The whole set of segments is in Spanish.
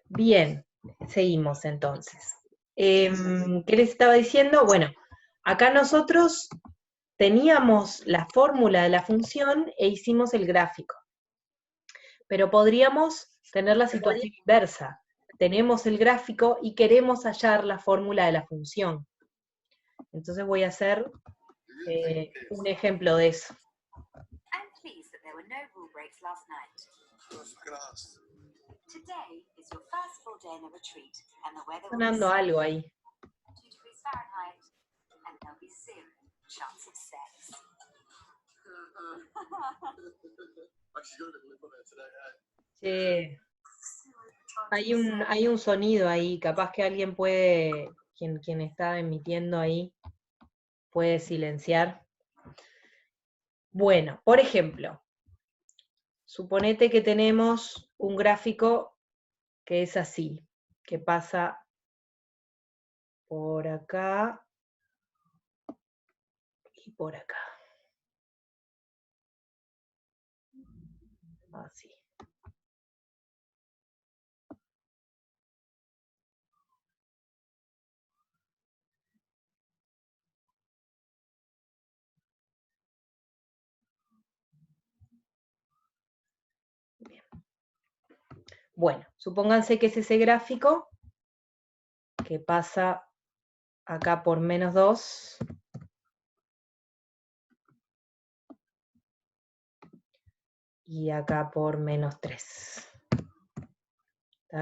Bien, seguimos entonces. ¿Qué les estaba diciendo? Bueno, acá nosotros teníamos la fórmula de la función e hicimos el gráfico. Pero podríamos tener la situación inversa. Tenemos el gráfico y queremos hallar la fórmula de la función. Entonces voy a hacer un ejemplo de eso. Sonando algo ahí. Sí. Hay un sonido ahí, capaz que alguien puede, quien está emitiendo ahí, puede silenciar. Bueno, por ejemplo, suponete que tenemos un gráfico que es así, que pasa por acá y por acá. Así. Bien. Bueno, supónganse que es ese gráfico que pasa acá por -2, y acá por -3.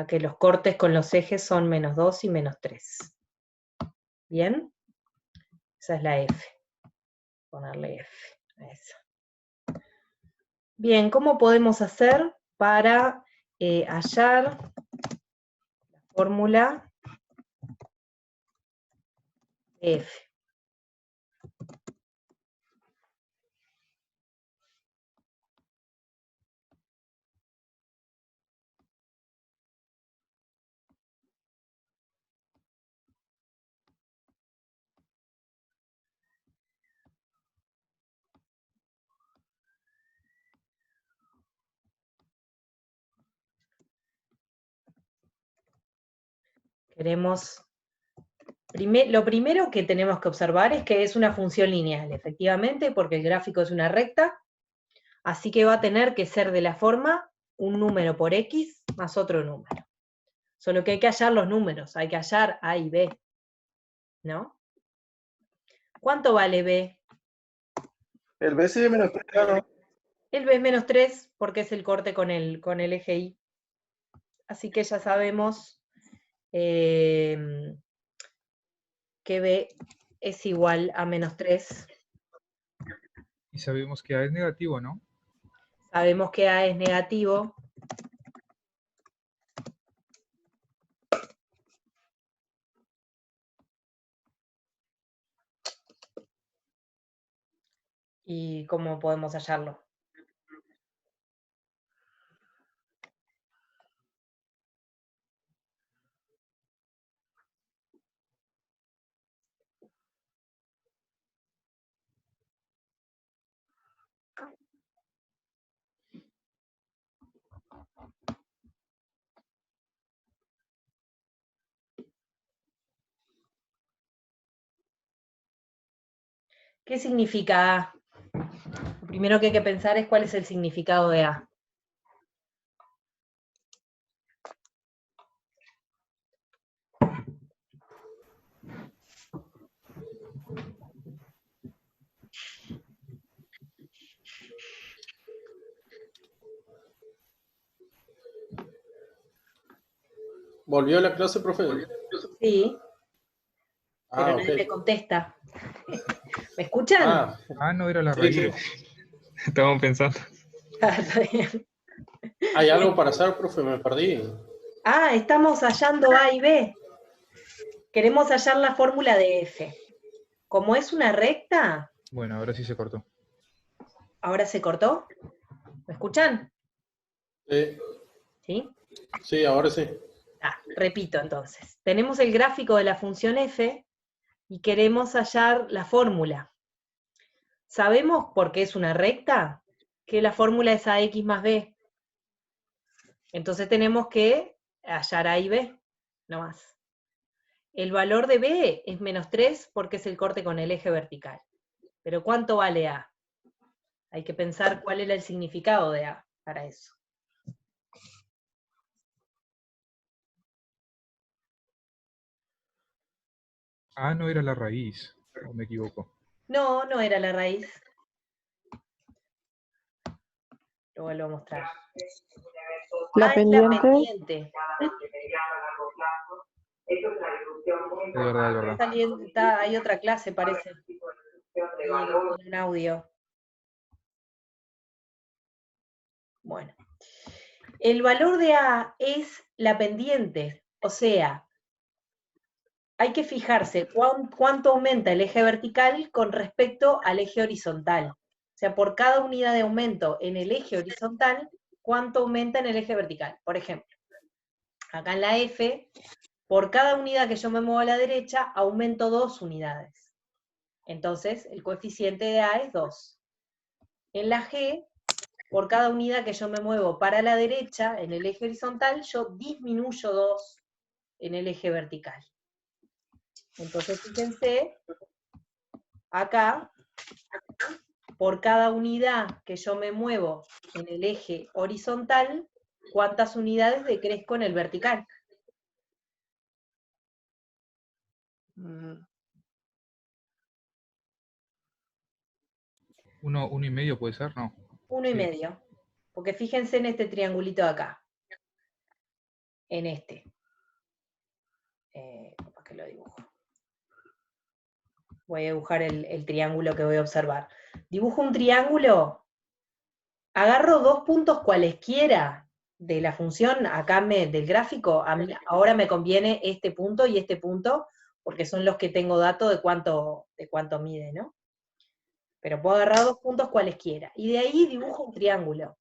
Que los cortes con los ejes son -2 y -3. ¿Bien? Esa es la F. Ponerle F a esa. Bien, ¿cómo podemos hacer para hallar la fórmula de F? Lo primero que tenemos que observar es que es una función lineal, efectivamente, porque el gráfico es una recta, así que va a tener que ser de la forma un número por X más otro número. Solo que hay que hallar los números, hay que hallar A y B, ¿no? ¿Cuánto vale B? El B sí es menos 3, claro. El B es -3 porque es el corte con el eje Y. Así que ya sabemos que B es igual a -3. Y sabemos que A es negativo, ¿no? Sabemos que A es negativo. ¿Y cómo podemos hallarlo? ¿Qué significa A? Lo primero que hay que pensar es cuál es el significado de A. ¿Volvió a la clase, profe? Sí, pero nadie ok. me contesta. ¿Me escuchan? No era la Sí, raíz. sí. Estaban pensando. Está bien. Hay algo para hacer, profe, me perdí. Estamos hallando A y B. Queremos hallar la fórmula de F. Como es una recta... Bueno, ahora sí se cortó. ¿Ahora se cortó? ¿Me escuchan? ¿Sí? Sí, ahora sí. Repito entonces. Tenemos el gráfico de la función F y queremos hallar la fórmula. Sabemos, porque es una recta, que la fórmula es AX más B. Entonces tenemos que hallar A y B, no más. El valor de B es -3 porque es el corte con el eje vertical. Pero ¿cuánto vale A? Hay que pensar cuál era el significado de A para eso. A no era la raíz, o me equivoco. No, no era la raíz. Lo vuelvo a mostrar. La A es pendiente. la pendiente. De verdad, de verdad. Hay otra clase, parece. En un audio. Bueno. El valor de A es la pendiente. O sea, hay que fijarse cuánto aumenta el eje vertical con respecto al eje horizontal. O sea, por cada unidad de aumento en el eje horizontal, cuánto aumenta en el eje vertical. Por ejemplo, acá en la F, por cada unidad que yo me muevo a la derecha, aumento 2 unidades. Entonces, el coeficiente de A es 2. En la G, por cada unidad que yo me muevo para la derecha, en el eje horizontal, yo disminuyo 2 en el eje vertical. Entonces, fíjense, acá, por cada unidad que yo me muevo en el eje horizontal, ¿cuántas unidades decrezco en el vertical? Uno y medio puede ser, ¿no? 1,5. Sí. Porque fíjense en este triangulito de acá. En este. ¿Para qué lo dibujo? Voy a dibujar el triángulo que voy a observar. Dibujo un triángulo, agarro 2 puntos cualesquiera de la función, acá del gráfico, ahora me conviene este punto y este punto, porque son los que tengo datos de cuánto mide, ¿no? Pero puedo agarrar 2 puntos cualesquiera. Y de ahí dibujo un triángulo.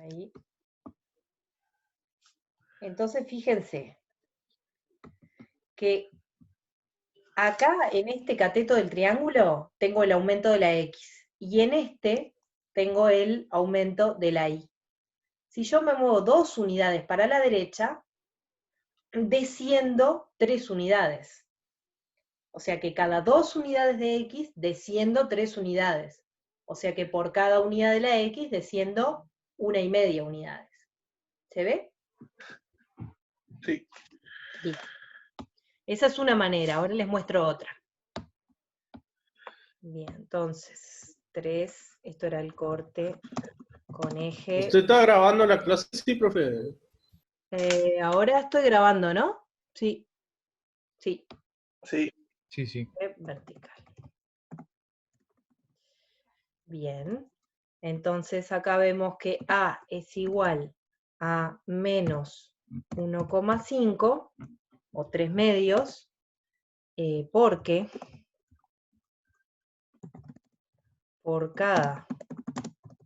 Ahí. Entonces, fíjense que acá, en este cateto del triángulo, tengo el aumento de la X, y en este tengo el aumento de la Y. Si yo me muevo 2 unidades para la derecha, desciendo 3 unidades. O sea que cada 2 unidades de X, desciendo 3 unidades. O sea que por cada unidad de la X, desciendo 1,5 unidades. ¿Se ve? Sí. Listo. Esa es una manera, ahora les muestro otra. Bien, entonces, 3, esto era el corte con eje. ¿Usted está grabando la clase? Sí, profe. Ahora estoy grabando, ¿no? Sí. Sí. Sí. Sí, sí. Vertical. Bien. Entonces acá vemos que A es igual a menos 1,5 o 3 medios, porque por cada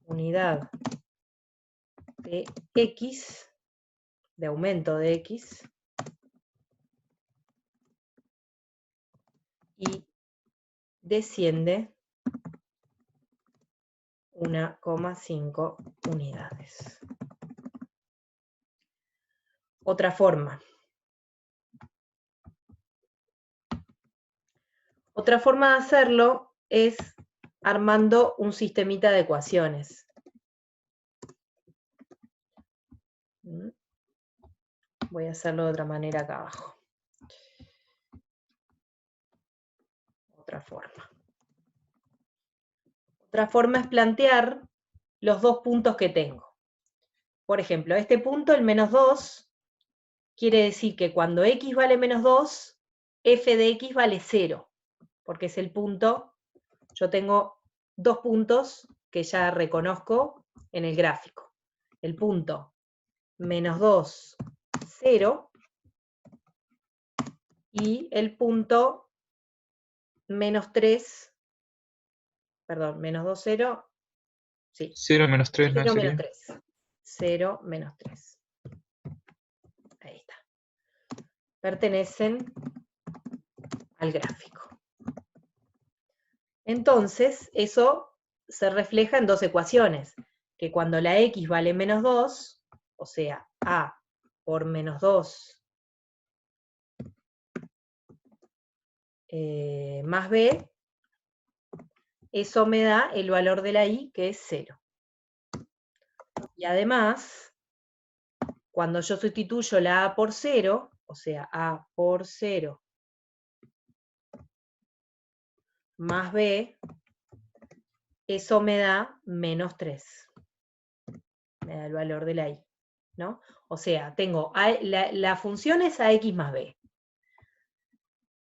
unidad de X, de aumento de X, y desciende 1,5 unidades. Otra forma. Otra forma de hacerlo es armando un sistemita de ecuaciones. Voy a hacerlo de otra manera acá abajo. Otra forma. Otra forma es plantear los 2 puntos que tengo. Por ejemplo, este punto, el -2, quiere decir que cuando x vale -2, f de x vale 0, porque es el punto, yo tengo 2 puntos que ya reconozco en el gráfico. El punto -2, 0, y el punto -3, perdón, -2, 0, sí. 0 menos 3, ¿no? 0 menos Sería. 3. 0 menos 3. pertenecen al gráfico. Entonces, eso se refleja en dos ecuaciones, que cuando la x vale menos 2, o sea, a por menos 2 más b, eso me da el valor de la y, que es 0. Y además, cuando yo sustituyo la a por 0, o sea, a por 0 más b, eso me da menos 3. Me da el valor de la y, ¿no? O sea, tengo la función es ax más b.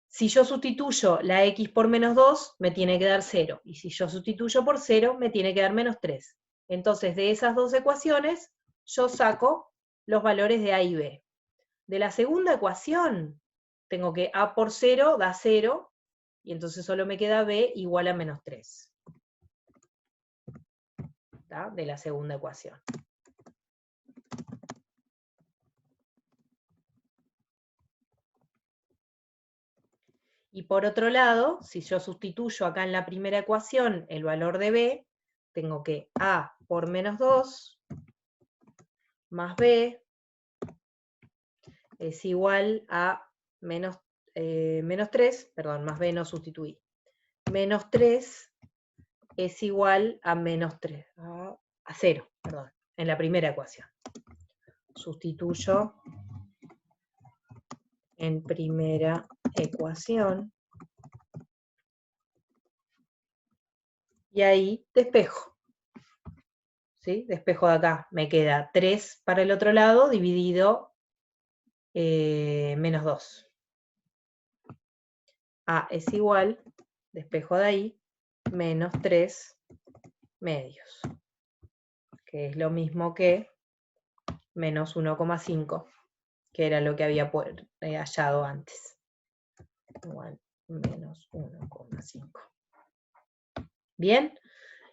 Si yo sustituyo la x por menos 2, me tiene que dar 0. Y si yo sustituyo por 0, me tiene que dar menos 3. Entonces, de esas dos ecuaciones, yo saco los valores de a y b. De la segunda ecuación, tengo que a por 0 da 0, y entonces solo me queda b igual a menos 3. ¿Está? De la segunda ecuación. Y por otro lado, si yo sustituyo acá en la primera ecuación el valor de b, tengo que a por menos 2 más b es igual a menos 3, perdón, más b no sustituí. Menos 3 es igual a menos 3, a 0, perdón, en la primera ecuación. Sustituyo en primera ecuación. Y ahí despejo. ¿Sí? Despejo de acá. Me queda 3 para el otro lado dividido menos 2. A es igual, despejo de ahí, menos 3 medios. Que es lo mismo que menos 1,5, que era lo que había hallado antes. Igual, menos 1,5. ¿Bien?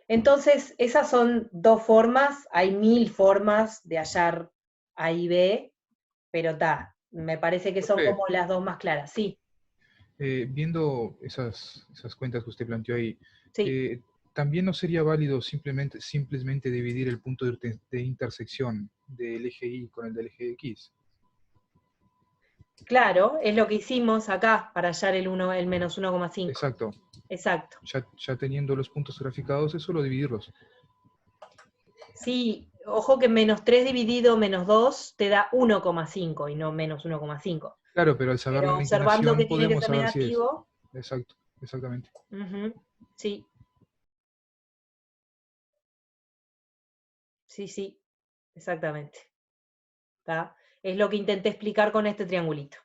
Entonces, esas son dos formas, hay 1000 formas de hallar A y B, pero me parece que son Profe, como las dos más claras. Sí, viendo esas cuentas que usted planteó ahí, sí, ¿también no sería válido simplemente dividir el punto de intersección del eje Y con el del eje X? claro, es lo que hicimos acá para hallar el menos 1,5. Exacto. Exacto. Ya teniendo los puntos graficados, es solo dividirlos. Sí, ojo que menos 3 dividido menos 2 te da 1,5 y no menos 1,5. Claro, pero al saber Pero la observando que inclinación tiene que podemos ser saber si es. negativo, Exacto, exactamente. sí, sí, exactamente. ¿Está? Es lo que intenté explicar con este triangulito.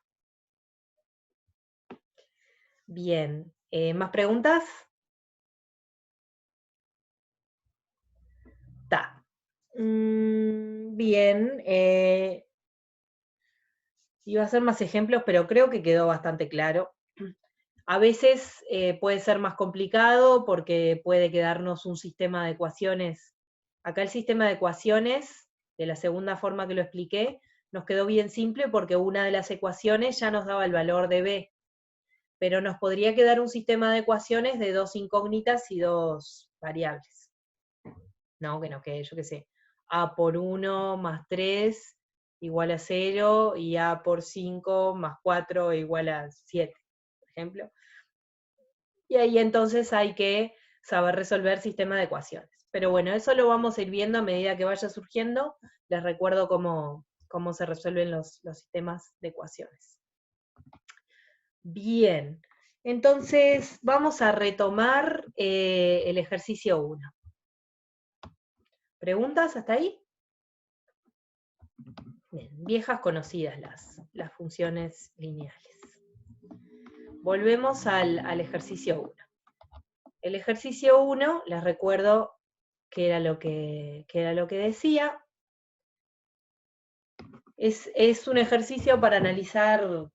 Bien, ¿más preguntas? Está. Bien, iba a hacer más ejemplos, pero creo que quedó bastante claro. A veces puede ser más complicado porque puede quedarnos un sistema de ecuaciones. Acá el sistema de ecuaciones, de la segunda forma que lo expliqué, nos quedó bien simple porque una de las ecuaciones ya nos daba el valor de b, pero nos podría quedar un sistema de ecuaciones de dos incógnitas y dos variables. No, que no, que yo qué sé, a por 1 más 3 igual a 0 y a por 5 más 4 igual a 7, por ejemplo. Y ahí entonces hay que saber resolver sistema de ecuaciones. Pero bueno, eso lo vamos a ir viendo a medida que vaya surgiendo. Les recuerdo cómo se resuelven los sistemas de ecuaciones. Bien, entonces vamos a retomar el ejercicio 1. ¿Preguntas hasta ahí? Bien, viejas conocidas las funciones lineales. Volvemos al ejercicio 1. El ejercicio 1, les recuerdo que era lo que decía. Es un ejercicio para analizar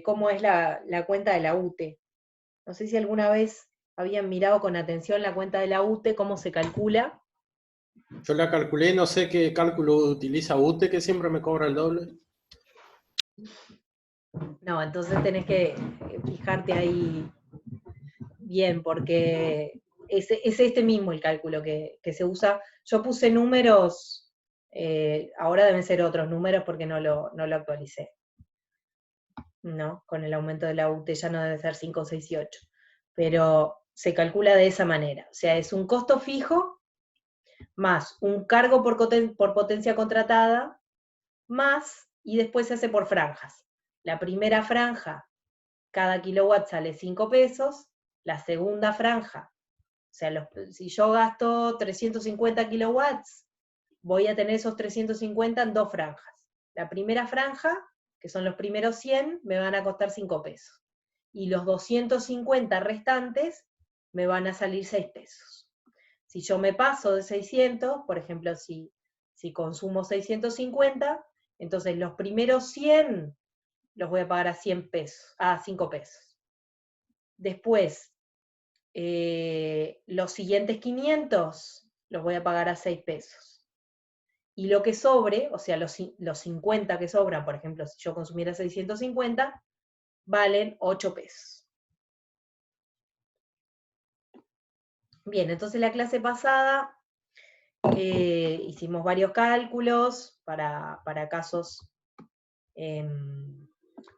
cómo es la cuenta de la UTE. No sé si alguna vez habían mirado con atención la cuenta de la UTE, cómo se calcula. Yo la calculé, no sé qué cálculo utiliza UTE, que siempre me cobra el doble. No, entonces tenés que fijarte ahí bien, porque es este mismo el cálculo que se usa. Yo puse números, ahora deben ser otros números porque no lo actualicé. ¿No? Con el aumento de la UTE ya no debe ser 5, 6 y 8. Pero se calcula de esa manera. O sea, es un costo fijo más un cargo por potencia contratada más, y después se hace por franjas. La primera franja, cada kilowatt sale 5 pesos. La segunda franja, o sea, si yo gasto 350 kilowatts, voy a tener esos 350 en 2 franjas. La primera franja, que son los primeros 100, me van a costar 5 pesos. Y los 250 restantes me van a salir 6 pesos. Si yo me paso de 600, por ejemplo, si consumo 650, entonces los primeros 100 los voy a pagar a 100 pesos, a 5 pesos. Después, los siguientes 500 los voy a pagar a 6 pesos. Y lo que sobre, o sea, los 50 que sobran, por ejemplo, si yo consumiera 650, valen 8 pesos. Bien, entonces la clase pasada hicimos varios cálculos para casos,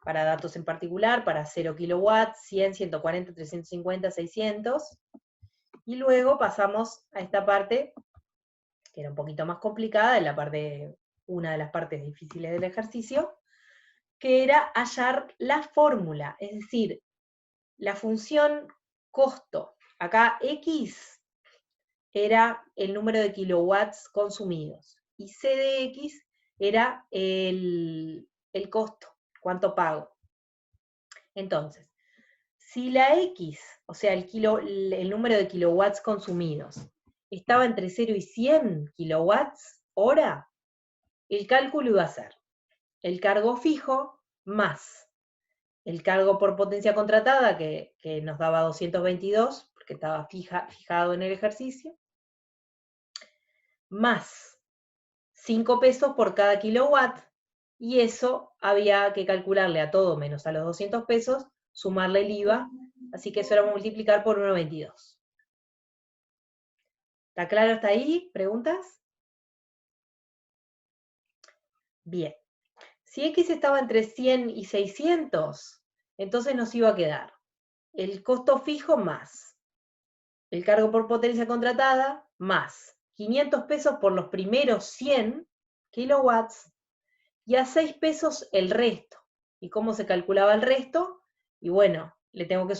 para datos en particular, para 0 kilowatts, 100, 140, 350, 600, y luego pasamos a esta parte, que era un poquito más complicada, una de las partes difíciles del ejercicio, que era hallar la fórmula, es decir, la función costo. Acá X era el número de kilowatts consumidos, y C de X era el costo, cuánto pago. Entonces, si la X, o sea, el número de kilowatts consumidos, estaba entre 0 y 100 kilowatts hora, el cálculo iba a ser el cargo fijo más el cargo por potencia contratada, que nos daba 222, porque estaba fijado en el ejercicio, más 5 pesos por cada kilowatt, y eso había que calcularle a todo menos a los 200 pesos, sumarle el IVA, así que eso era multiplicar por 1,22. ¿Está claro hasta ahí? ¿Preguntas? Bien. Si X estaba entre 100 y 600, entonces nos iba a quedar el costo fijo más el cargo por potencia contratada más 500 pesos por los primeros 100 kilowatts y a 6 pesos el resto. ¿Y cómo se calculaba el resto? Y bueno, le tengo que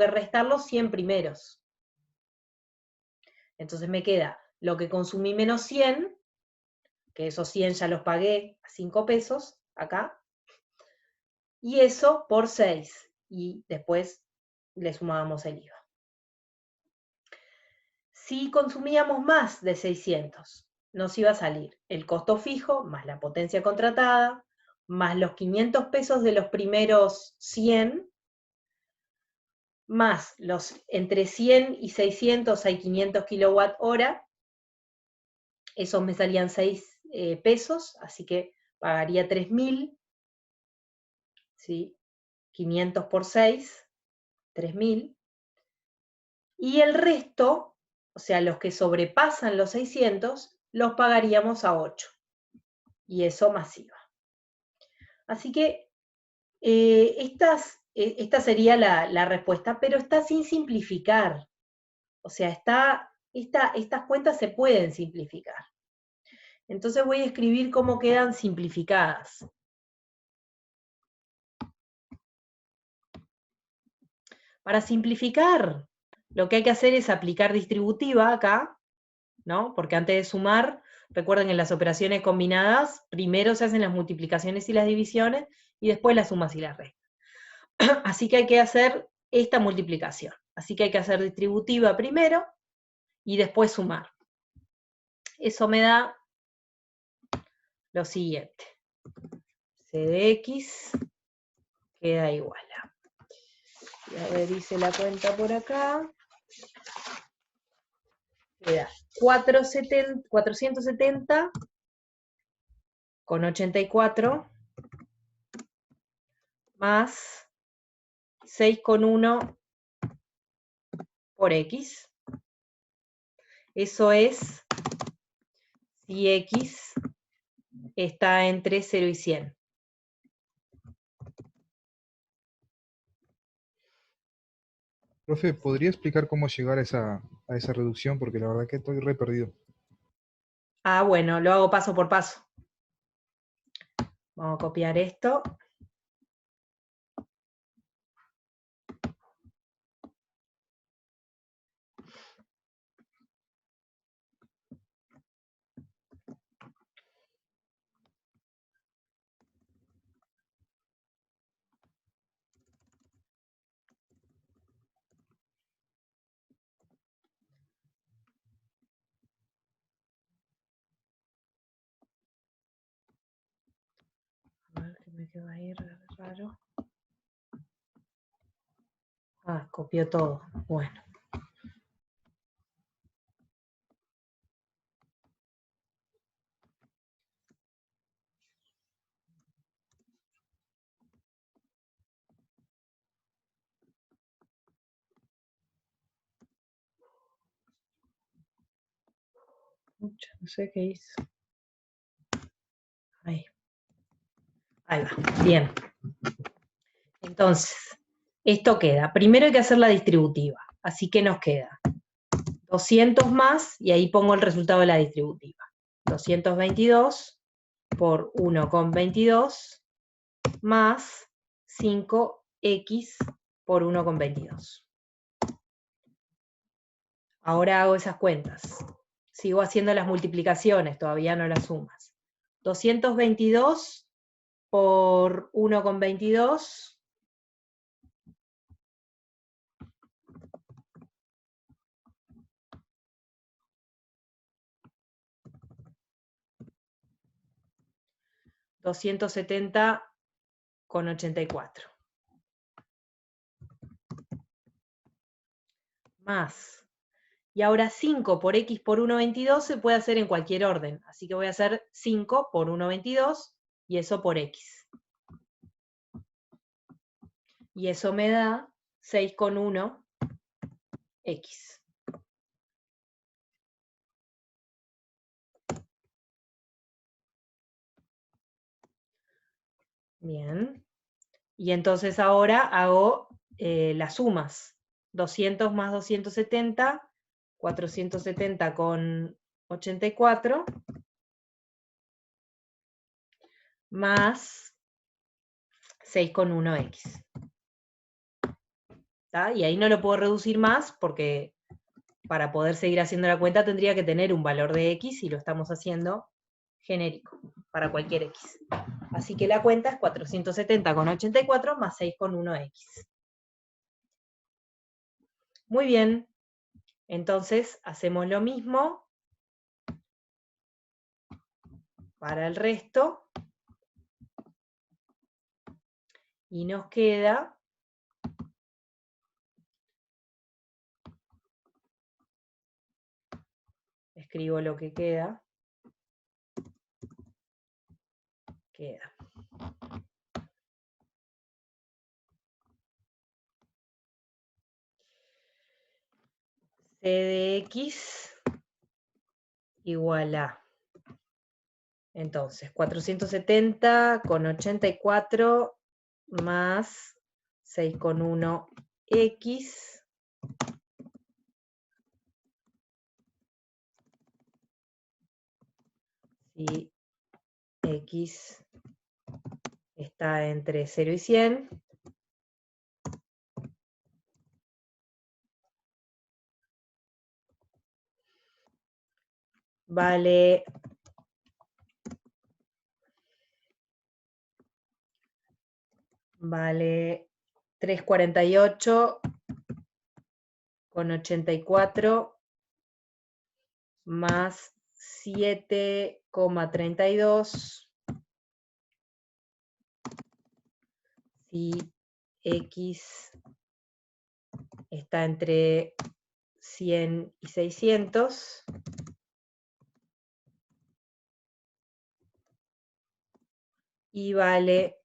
restar los 100 primeros. Entonces me queda lo que consumí menos 100, que esos 100 ya los pagué a 5 pesos, acá, y eso por 6, y después le sumábamos el IVA. Si consumíamos más de 600, nos iba a salir el costo fijo, más la potencia contratada, más los 500 pesos de los primeros 100, más los entre 100 y 600 hay 500 kilowatt hora, esos me salían 6 pesos, así que pagaría 3.000, ¿sí? 500 por 6, 3.000, y el resto, o sea, los que sobrepasan los 600, los pagaríamos a 8, y eso más IVA. Así que esta sería la respuesta, pero está sin simplificar. O sea, estas cuentas se pueden simplificar. Entonces voy a escribir cómo quedan simplificadas. Para simplificar, lo que hay que hacer es aplicar distributiva acá, ¿no? Porque antes de sumar, recuerden que en las operaciones combinadas, primero se hacen las multiplicaciones y las divisiones, y después las sumas y las restas. Así que hay que hacer esta multiplicación. Así que hay que hacer distributiva primero, y después sumar. Eso me da lo siguiente. C de X queda igual a... A ver, hice la cuenta por acá. Queda 470 con 84 más 6,1 por X. Eso es si X está entre 0 y 100. Profe, ¿podría explicar cómo llegar a esa reducción? Porque la verdad que estoy re perdido. Ah, bueno, lo hago paso por paso. Vamos a copiar esto. A ver, que me quedó ahí raro. Ah, copió todo. Bueno. No sé qué hizo. Ahí. Ahí va. Bien. Entonces, esto queda. Primero hay que hacer la distributiva. Así que nos queda 200 más, y ahí pongo el resultado de la distributiva. 222 por 1,22 más 5x por 1,22. Ahora hago esas cuentas. Sigo haciendo las multiplicaciones, todavía no las sumas. 222 por 1,22 270,84. Más. Y ahora 5 por x por 1,22 se puede hacer en cualquier orden. Así que voy a hacer 5 por 1,22 y eso por x. Y eso me da 6,1 x. Bien. Y entonces ahora hago las sumas. 200 más 270, 470,84, más 6,1x. Y ahí no lo puedo reducir más porque para poder seguir haciendo la cuenta tendría que tener un valor de x y lo estamos haciendo genérico para cualquier x. Así que la cuenta es 470,84 más 6,1x. Muy bien. Entonces hacemos lo mismo para el resto y nos queda escribo lo que queda. C de x igual a, entonces, 470,84 más 6,1x si x está entre 0 y 100, vale 348,84 más 7,32 si x está entre 100 y 600. Y vale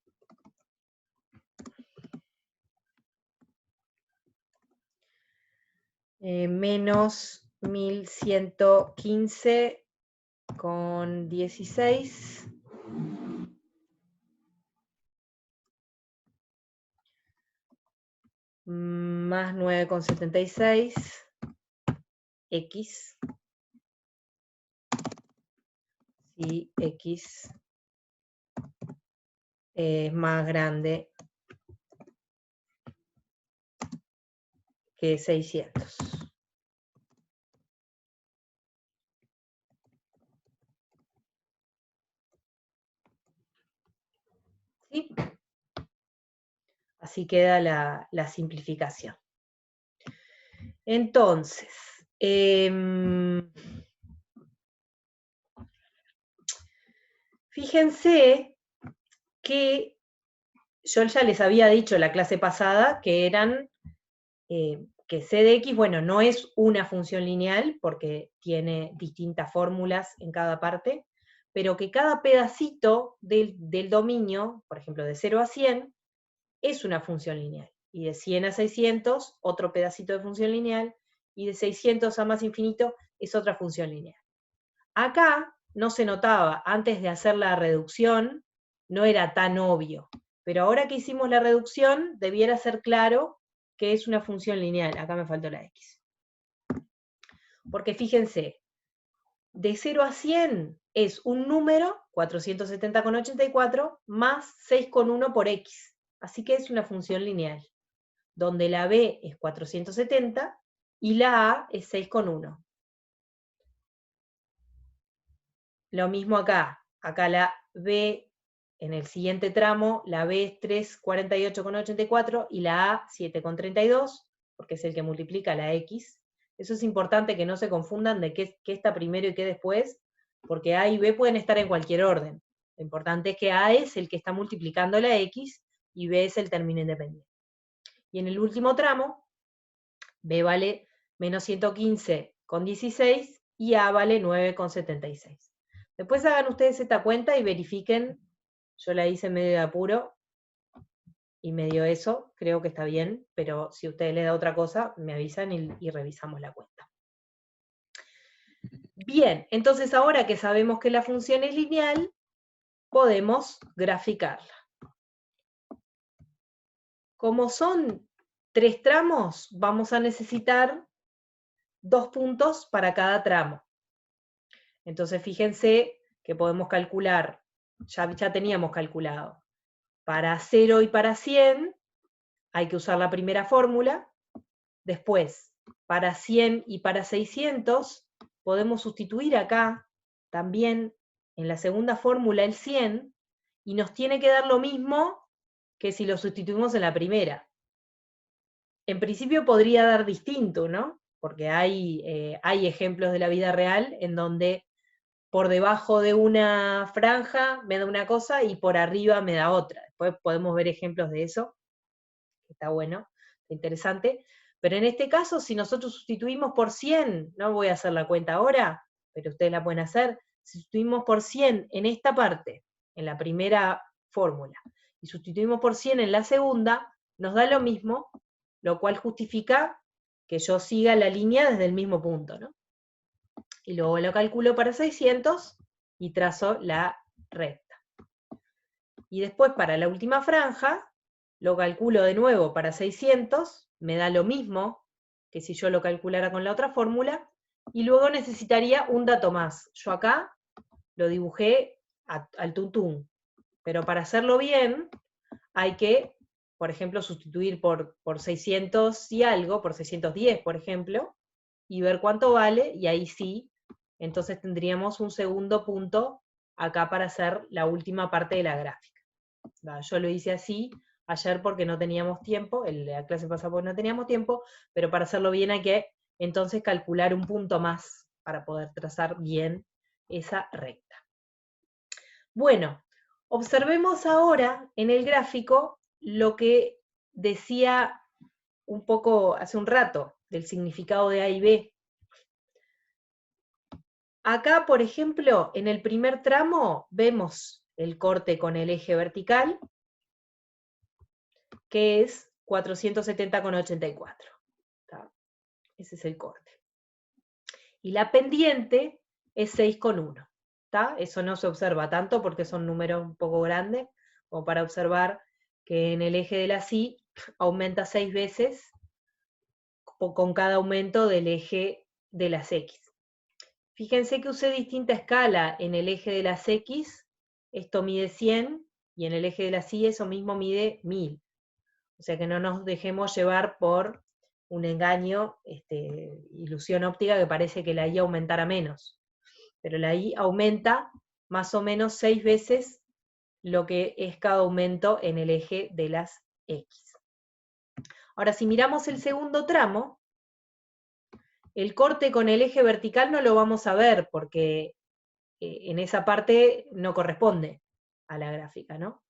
Menos 1115,16 más 9,76 x, si x es más grande que 600. ¿Sí? Así queda la simplificación. Entonces, fíjense que yo ya les había dicho la clase pasada que eran, que c de x, bueno, no es una función lineal porque tiene distintas fórmulas en cada parte, pero que cada pedacito del dominio, por ejemplo, de 0 a 100, es una función lineal. Y de 100 a 600, otro pedacito de función lineal, y de 600 a más infinito es otra función lineal. Acá no se notaba, antes de hacer la reducción, no era tan obvio, pero ahora que hicimos la reducción, debiera ser claro que es una función lineal. Acá me faltó la x. Porque fíjense, de 0 a 100 es un número, 470,84, más 6,1 por x. Así que es una función lineal, donde la b es 470 y la a es 6,1. Lo mismo acá. Acá la b, en el siguiente tramo, la b es 348,84 y la a 7,32, porque es el que multiplica la x. Eso es importante que no se confundan de qué está primero y qué después, porque a y b pueden estar en cualquier orden. Lo importante es que a es el que está multiplicando la x y b es el término independiente. Y en el último tramo, b vale menos 115,16 y a vale 9,76. Después hagan ustedes esta cuenta y verifiquen. Yo la hice medio de apuro y medio eso, creo que está bien, pero si ustedes les da otra cosa, me avisan y revisamos la cuenta. Bien, entonces ahora que sabemos que la función es lineal, podemos graficarla. Como son 3 tramos, vamos a necesitar 2 puntos para cada tramo. Entonces fíjense que podemos calcular, ya teníamos calculado, para 0 y para 100 hay que usar la primera fórmula. Después, para 100 y para 600 podemos sustituir acá también en la segunda fórmula el 100 y nos tiene que dar lo mismo que si lo sustituimos en la primera. En principio podría dar distinto, ¿no? Porque hay ejemplos de la vida real en donde por debajo de una franja me da una cosa y por arriba me da otra. Después podemos ver ejemplos de eso, que está bueno, está interesante. Pero en este caso, si nosotros sustituimos por 100, no voy a hacer la cuenta ahora, pero ustedes la pueden hacer, si sustituimos por 100 en esta parte, en la primera fórmula, y sustituimos por 100 en la segunda, nos da lo mismo, lo cual justifica que yo siga la línea desde el mismo punto, ¿no? Y luego lo calculo para 600 y trazo la recta. Y después para la última franja, lo calculo de nuevo para 600, me da lo mismo que si yo lo calculara con la otra fórmula, y luego necesitaría un dato más. Yo acá lo dibujé al tuntún, pero para hacerlo bien hay que, por ejemplo, sustituir por 600 y algo, por 610, por ejemplo, y ver cuánto vale, y ahí sí, entonces tendríamos un segundo punto acá para hacer la última parte de la gráfica. Yo lo hice así ayer porque no teníamos tiempo, en la clase pasada porque no teníamos tiempo, pero para hacerlo bien hay que entonces calcular un punto más para poder trazar bien esa recta. Bueno, observemos ahora en el gráfico lo que decía un poco hace un rato del significado de A y B. Acá, por ejemplo, en el primer tramo vemos el corte con el eje vertical, que es 470,84. Ese es el corte. Y la pendiente es 6,1. ¿Está? Eso no se observa tanto porque son números un poco grandes, como para observar que en el eje de la Y aumenta 6 veces con cada aumento del eje de las X. Fíjense que usé distinta escala en el eje de las X, esto mide 100, y en el eje de las Y eso mismo mide 1000. O sea que no nos dejemos llevar por un engaño, ilusión óptica que parece que la Y aumentara menos. Pero la Y aumenta más o menos 6 veces lo que es cada aumento en el eje de las X. Ahora, si miramos el segundo tramo, el corte con el eje vertical no lo vamos a ver porque en esa parte no corresponde a la gráfica, ¿no?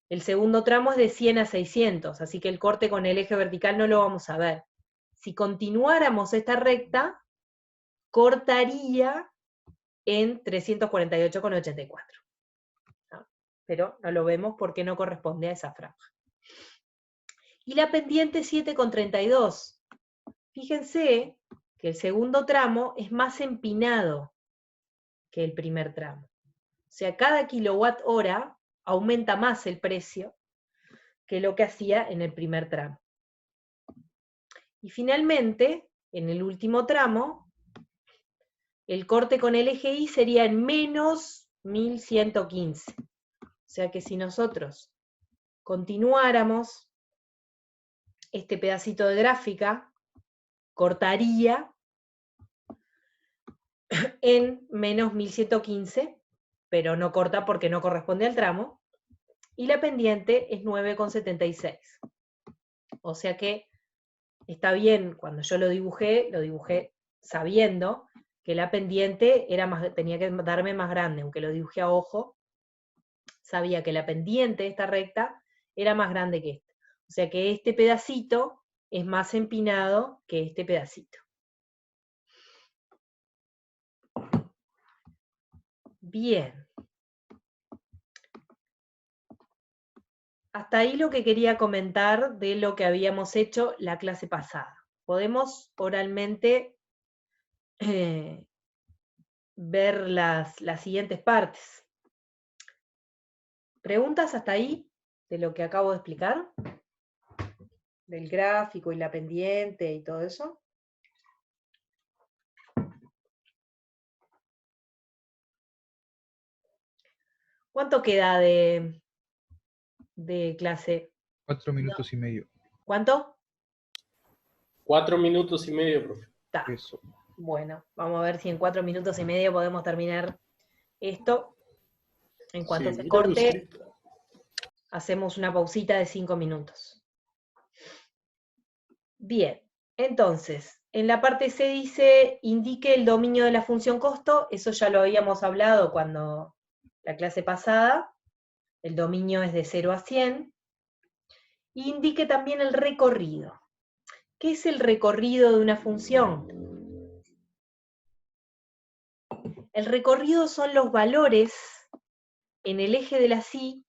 El segundo tramo es de 100 a 600, así que el corte con el eje vertical no lo vamos a ver. Si continuáramos esta recta, cortaría en 348,84. ¿No? Pero no lo vemos porque no corresponde a esa franja. Y la pendiente 7,32. Fíjense que el segundo tramo es más empinado que el primer tramo. O sea, cada kilowatt hora aumenta más el precio que lo que hacía en el primer tramo. Y finalmente, en el último tramo, el corte con el eje Y sería en menos 1115. O sea que si nosotros continuáramos este pedacito de gráfica, cortaría en menos 1115, pero no corta porque no corresponde al tramo, y la pendiente es 9,76. O sea que está bien, cuando yo lo dibujé sabiendo que la pendiente tenía que darme más grande, aunque lo dibujé a ojo, sabía que la pendiente de esta recta era más grande que esta. O sea que este pedacito es más empinado que este pedacito. Bien. Hasta ahí lo que quería comentar de lo que habíamos hecho la clase pasada. Podemos oralmente ver las siguientes partes. ¿Preguntas hasta ahí de lo que acabo de explicar? Del gráfico y la pendiente y todo eso. ¿Cuánto queda de clase? 4 minutos y medio. ¿Cuánto? 4 minutos y medio, profe. Está. Eso. Bueno, vamos a ver si en 4 minutos y medio podemos terminar esto. En cuanto Sí, se mira mi corte, escrito. hacemos una pausita de 5 minutos. Bien, entonces, en la parte C dice, indique el dominio de la función costo, eso ya lo habíamos hablado cuando la clase pasada, el dominio es de 0 a 100, y indique también el recorrido. ¿Qué es el recorrido de una función? El recorrido son los valores en el eje de la Y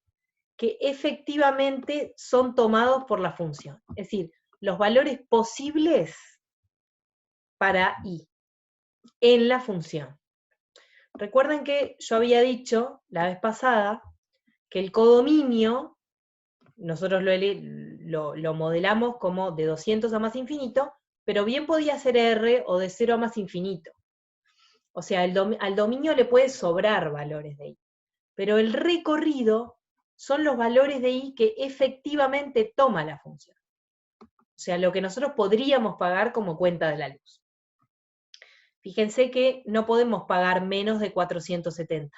que efectivamente son tomados por la función. Es decir, los valores posibles para Y en la función. Recuerden que yo había dicho la vez pasada que el codominio, nosotros lo modelamos como de 200 a más infinito, pero bien podía ser R o de 0 a más infinito. O sea, al dominio le puede sobrar valores de I. Pero el recorrido son los valores de I que efectivamente toma la función. O sea, lo que nosotros podríamos pagar como cuenta de la luz. Fíjense que no podemos pagar menos de 470.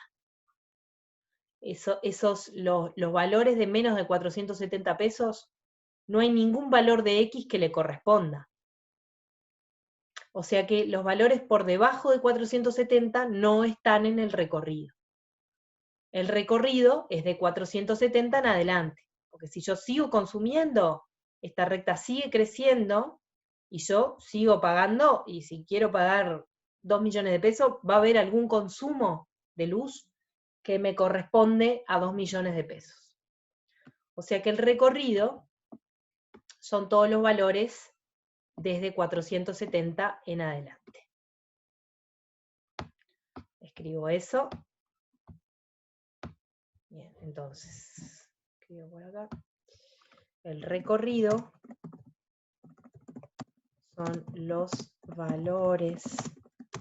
Los valores de menos de 470 pesos, no hay ningún valor de X que le corresponda. O sea que los valores por debajo de 470 no están en el recorrido. El recorrido es de 470 en adelante, porque si yo sigo consumiendo, esta recta sigue creciendo, y yo sigo pagando, y si quiero pagar 2 millones de pesos, va a haber algún consumo de luz que me corresponde a 2 millones de pesos. O sea que el recorrido son todos los valores desde 470 en adelante. Escribo eso. Bien, entonces, escribo por acá. El recorrido son los valores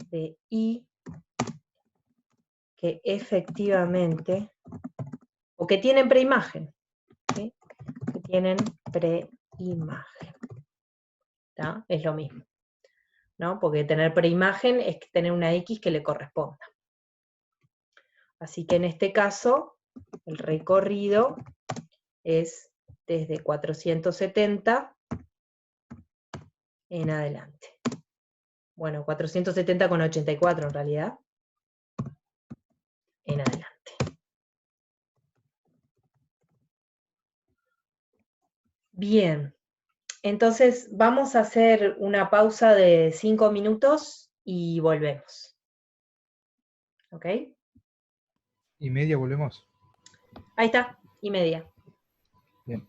de I que efectivamente, o que tienen preimagen, ¿sí? Que tienen preimagen. ¿Tá? Es lo mismo, ¿no? Porque tener preimagen es tener una X que le corresponda. Así que en este caso, el recorrido es desde 470 en adelante. Bueno, 470,84 en realidad. En adelante. Bien. Entonces vamos a hacer una pausa de 5 minutos y volvemos. ¿Ok? ¿Y media volvemos? Ahí está, y media. Bien.